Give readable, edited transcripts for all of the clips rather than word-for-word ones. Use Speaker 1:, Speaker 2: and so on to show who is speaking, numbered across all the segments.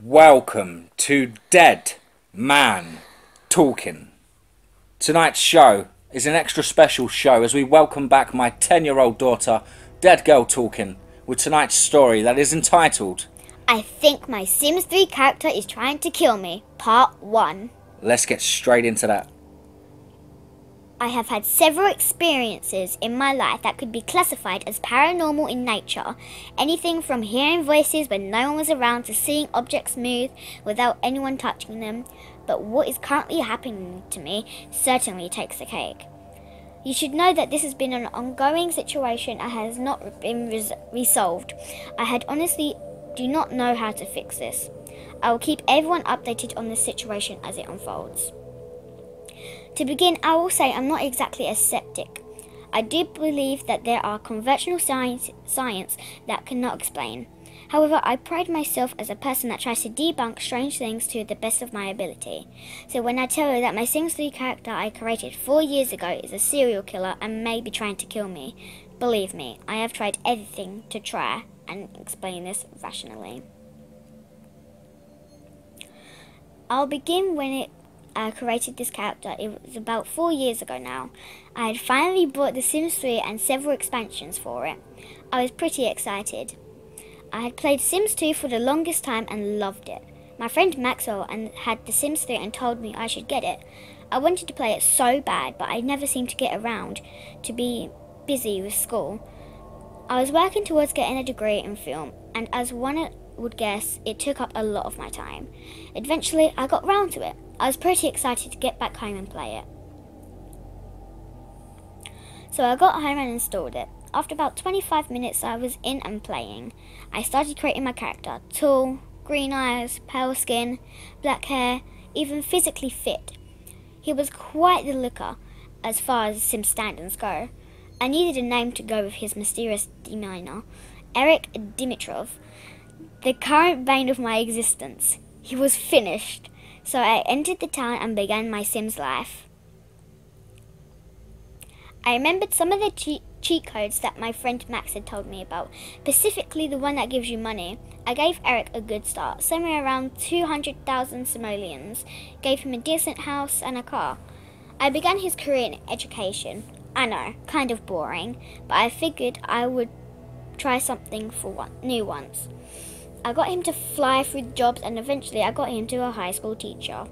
Speaker 1: Welcome to Dead Man Talking. Tonight's show is an extra special show as we welcome back my 10-year-old daughter, Dead Girl Talking, with tonight's story that is entitled
Speaker 2: I think my Sims 3 character is trying to kill me, Part 1.
Speaker 1: Let's get straight into that.
Speaker 2: I have had several experiences in my life that could be classified as paranormal in nature. Anything from hearing voices when no one was around to seeing objects move without anyone touching them. But what is currently happening to me certainly takes the cake. You should know that this has been an ongoing situation and has not been resolved. I honestly do not know how to fix this. I will keep everyone updated on the situation as it unfolds. To begin, I will say I'm not exactly a skeptic. I do believe that there are conventional science that cannot explain. However, I pride myself as a person that tries to debunk strange things to the best of my ability. So when I tell you that my Sims 3 character I created 4 years ago is a serial killer and may be trying to kill me, believe me, I have tried everything to try and explain this rationally. I'll begin when I created this character. It was about 4 years ago now. I had finally bought The Sims 3 and several expansions for it. I was pretty excited. I had played Sims 2 for the longest time and loved it. My friend Maxwell had The Sims 3 and told me I should get it. I wanted to play it so bad, but I never seemed to get around to be busy with school. I was working towards getting a degree in film, and as one would guess, it took up a lot of my time. Eventually, I got round to it. I was pretty excited to get back home and play it. So I got home and installed it. After about 25 minutes I was in and playing. I started creating my character. Tall, green eyes, pale skin, black hair, even physically fit. He was quite the looker as far as Sim standards go. I needed a name to go with his mysterious demeanor. Eric Dimitrov, the current bane of my existence. He was finished. So I entered the town and began my Sims life. I remembered some of the cheat codes that my friend Max had told me about, specifically the one that gives you money. I gave Eric a good start, somewhere around 200,000 simoleons, gave him a decent house and a car. I began his career in education. I know, kind of boring, but I figured I would try something new once. I got him to fly through jobs and eventually I got him to a high school teacher.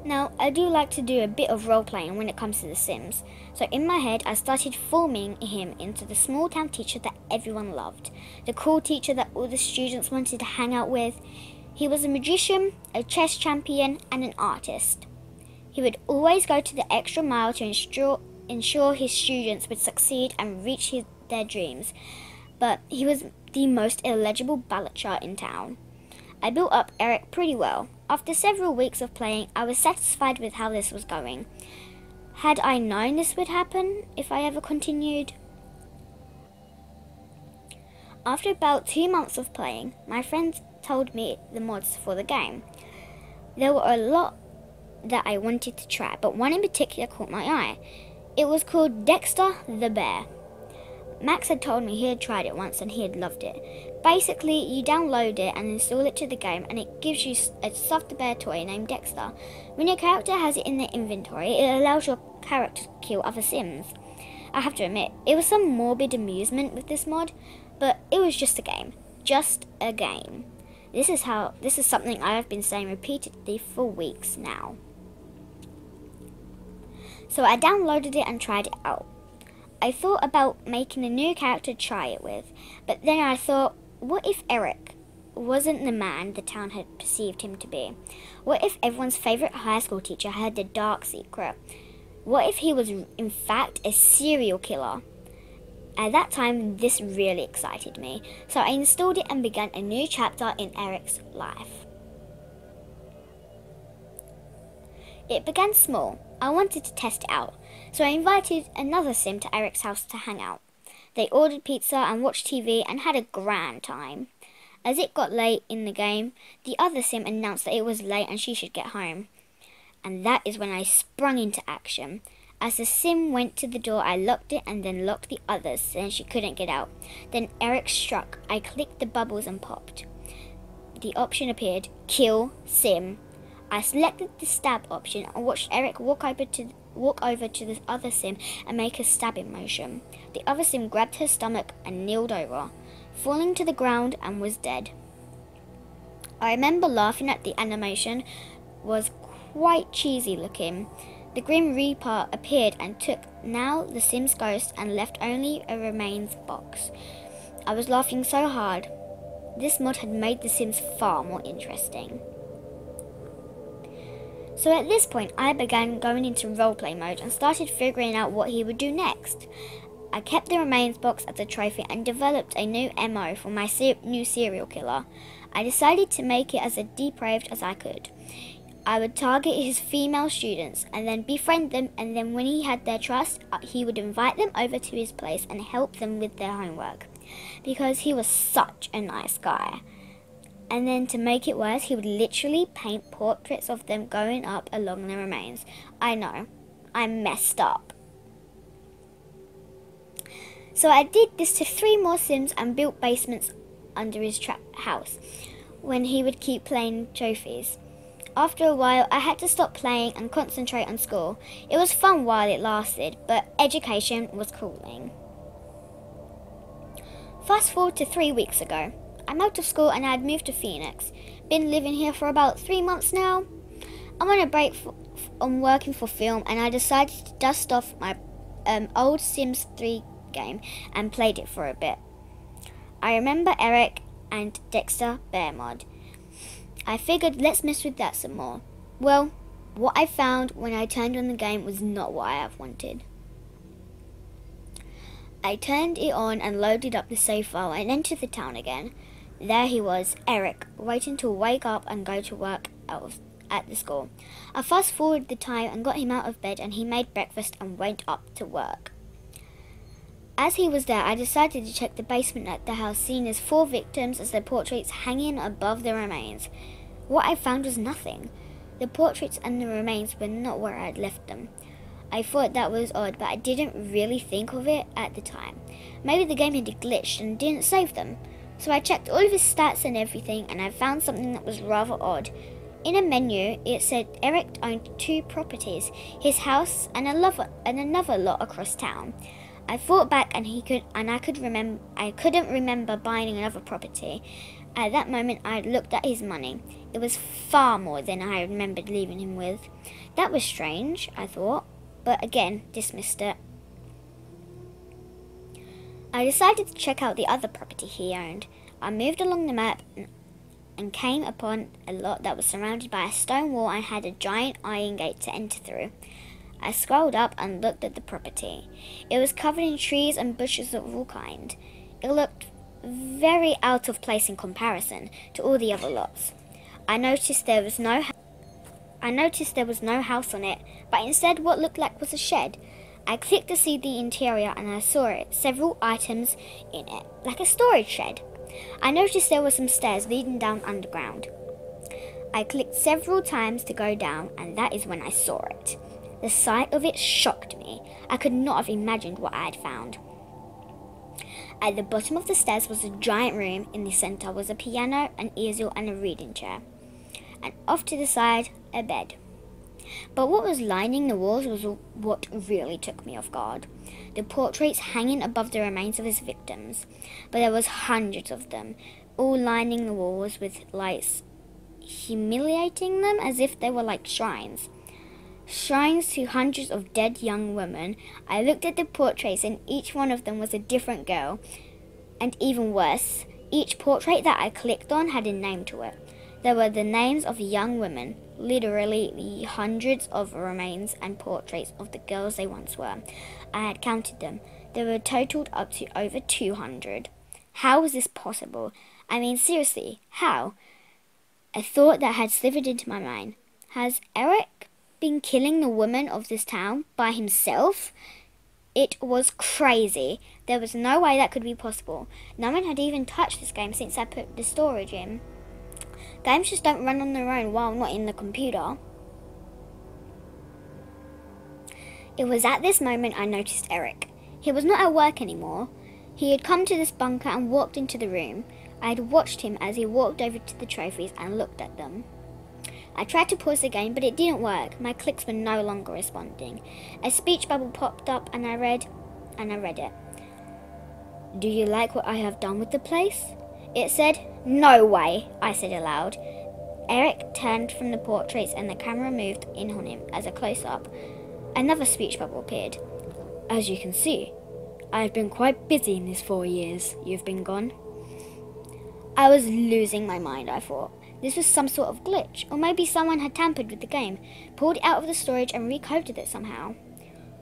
Speaker 2: Now, I do like to do a bit of role-playing when it comes to The Sims. So in my head, I started forming him into the small-town teacher that everyone loved. The cool teacher that all the students wanted to hang out with. He was a magician, a chess champion, and an artist. He would always go to the extra mile to ensure his students would succeed and reach their dreams. But he was the most illegible ballacher in town. I built up Eric pretty well. After several weeks of playing, I was satisfied with how this was going. Had I known this would happen if I ever continued? After about 2 months of playing, my friends told me the mods for the game. There were a lot that I wanted to try, but one in particular caught my eye. It was called Dexter the Bear. Max had told me he had tried it once and he had loved it. Basically, you download it and install it to the game and it gives you a stuffed bear toy named Dexter. When your character has it in their inventory, it allows your character to kill other Sims. I have to admit, it was some morbid amusement with this mod, but it was just a game. Just a game. This is something I have been saying repeatedly for weeks now. So I downloaded it and tried it out. I thought about making a new character to try it with, but then I thought, what if Eric wasn't the man the town had perceived him to be? What if everyone's favourite high school teacher had the dark secret? What if he was in fact a serial killer? At that time, this really excited me, so I installed it and began a new chapter in Eric's life. It began small. I wanted to test it out, so I invited another Sim to Eric's house to hang out. They ordered pizza and watched TV and had a grand time. As it got late in the game, the other Sim announced that it was late and she should get home. And that is when I sprung into action. As the Sim went to the door, I locked it and then locked the others, then she couldn't get out. Then Eric struck. I clicked the bubbles and popped. the option appeared, Kill Sim. I selected the stab option and watched Eric walk over to the other Sim and make a stabbing motion. The other Sim grabbed her stomach and kneeled over, falling to the ground and was dead. I remember laughing at the animation was quite cheesy looking. The Grim Reaper appeared and took now the Sim's ghost and left only a remains box. I was laughing so hard. This mod had made the Sims far more interesting. So at this point, I began going into roleplay mode and started figuring out what he would do next. I kept the remains box as a trophy and developed a new MO for my new serial killer. I decided to make it as depraved as I could. I would target his female students and then befriend them, and then when he had their trust, he would invite them over to his place and help them with their homework, because he was such a nice guy. And then to make it worse, he would literally paint portraits of them going up along the remains. I know, I messed up. So I did this to 3 more Sims and built basements under his house when he would keep playing trophies. After a while, I had to stop playing and concentrate on school. It was fun while it lasted, but education was calling. Fast forward to 3 weeks ago. I'm out of school and I had moved to Phoenix. Been living here for about 3 months now. I'm on a break on working for film, and I decided to dust off my old Sims 3 game and played it for a bit. I remember Eric and Dexter bear mod. I figured let's mess with that some more. Well, what I found when I turned on the game was not what I have wanted. I turned it on and loaded up the save file and entered the town again. There he was, Eric, waiting to wake up and go to work at the school. I fast forwarded the time and got him out of bed, and he made breakfast and went up to work. As he was there, I decided to check the basement at the house, seeing his 4 victims as their portraits hanging above the remains. What I found was nothing. The portraits and the remains were not where I had left them. I thought that was odd, but I didn't really think of it at the time. Maybe the game had glitched and didn't save them. So I checked all of his stats and everything, and I found something that was rather odd. In a menu, it said Eric owned 2 properties, his house and another lot across town. I thought back, and I couldn't remember buying another property. At that moment, I looked at his money. It was far more than I remembered leaving him with. That was strange, I thought, but again, dismissed it. I decided to check out the other property he owned. I moved along the map and came upon a lot that was surrounded by a stone wall and had a giant iron gate to enter through. I scrolled up and looked at the property. It was covered in trees and bushes of all kinds. It looked very out of place in comparison to all the other lots. I noticed there was no house on it, but instead what looked like was a shed. I clicked to see the interior and I saw several items in it, like a storage shed. I noticed there were some stairs leading down underground. I clicked several times to go down, and that is when I saw it. The sight of it shocked me. I could not have imagined what I had found. At the bottom of the stairs was a giant room. In the center was a piano, an easel and a reading chair. And off to the side, a bed. But what was lining the walls was what really took me off guard. The portraits hanging above the remains of his victims. But there was hundreds of them, all lining the walls with lights, humiliating them as if they were like shrines. Shrines to hundreds of dead young women. I looked at the portraits, and each one of them was a different girl. And even worse, each portrait that I clicked on had a name to it. There were the names of young women, literally the hundreds of remains and portraits of the girls they once were. I had counted them. They were totaled up to over 200. How was this possible? I mean, seriously, how? A thought that had slithered into my mind. Has Eric been killing the women of this town by himself? It was crazy. There was no way that could be possible. No one had even touched this game since I put the storage in. Games just don't run on their own while not in the computer. It was at this moment I noticed Eric. He was not at work anymore. He had come to this bunker and walked into the room. I had watched him as he walked over to the trophies and looked at them. I tried to pause the game, but it didn't work. My clicks were no longer responding. A speech bubble popped up and I read it. Do you like what I have done with the place? It said, no way, I said aloud. Eric turned from the portraits and the camera moved in on him as a close-up. Another speech bubble appeared. As you can see, I have been quite busy in these 4 years you've been gone. I was losing my mind, I thought. This was some sort of glitch, or maybe someone had tampered with the game, pulled it out of the storage and recoded it somehow.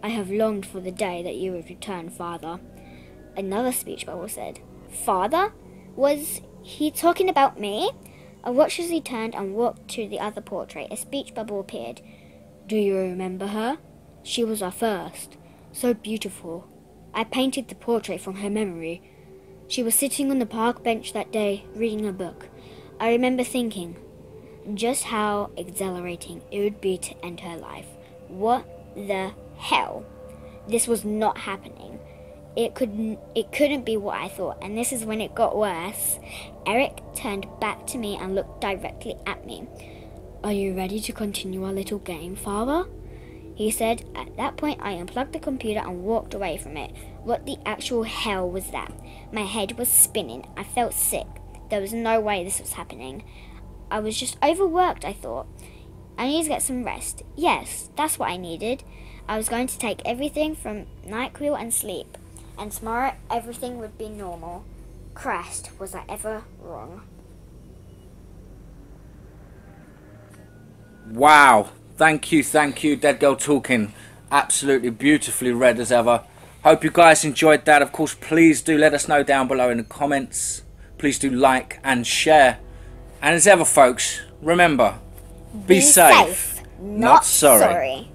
Speaker 2: I have longed for the day that you would return, Father. Another speech bubble said. Father? Was he talking about me? I watched as he turned and walked to the other portrait. A speech bubble appeared. Do you remember her? She was our first. So beautiful. I painted the portrait from her memory. She was sitting on the park bench that day, reading a book. I remember thinking just how exhilarating it would be to end her life. What the hell? This was not happening. It couldn't be what I thought, and this is when it got worse. Eric turned back to me and looked directly at me. Are you ready to continue our little game, Father? He said. At that point, I unplugged the computer and walked away from it. What the actual hell was that? My head was spinning. I felt sick. There was no way this was happening. I was just overworked, I thought. I needed to get some rest. Yes, that's what I needed. I was going to take everything from NyQuil and sleep. And tomorrow, everything would be normal. Christ, was I ever wrong?
Speaker 1: Wow. Thank you, Dead Girl Talking. Absolutely beautifully read as ever. Hope you guys enjoyed that. Of course, please do let us know down below in the comments. Please do like and share. And as ever, folks, remember, be safe,
Speaker 2: not sorry.